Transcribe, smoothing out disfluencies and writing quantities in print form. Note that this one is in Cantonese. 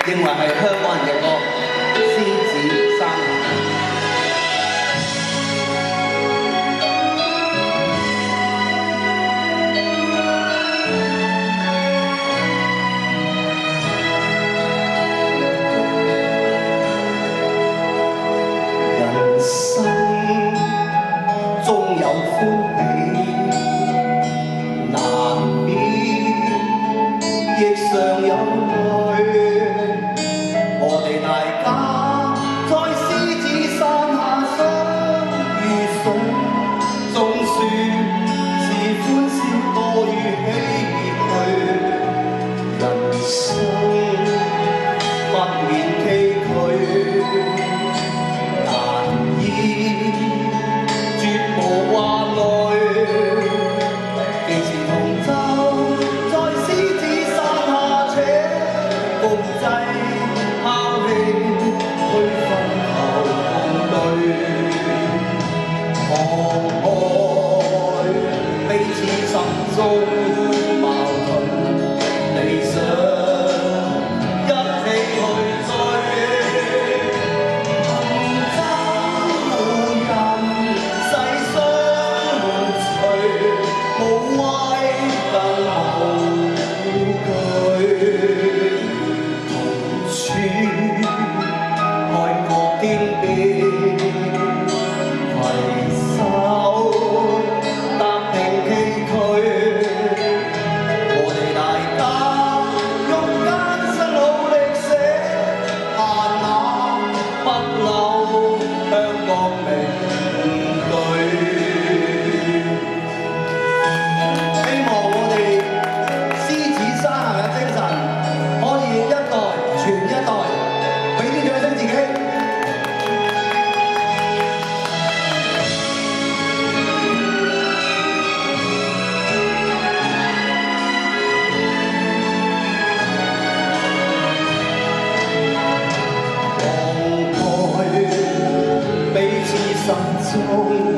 認為係香港人嘅歌《獅子山下》。人生終有歡喜，難免亦常有淚。我哋大家在獅子山下相遇上，總算是歡笑多於唏噓。人生不免崎嶇，難以絕無話淚。幾時同舟在獅子山下，且共濟拋棄區分後共對。放開彼此心中矛盾，理想一起去追。無畏更無懼，同處愛國天邊，攜手踏平崎嶇。我哋大家用艱辛努力寫下那不朽香港名句。心中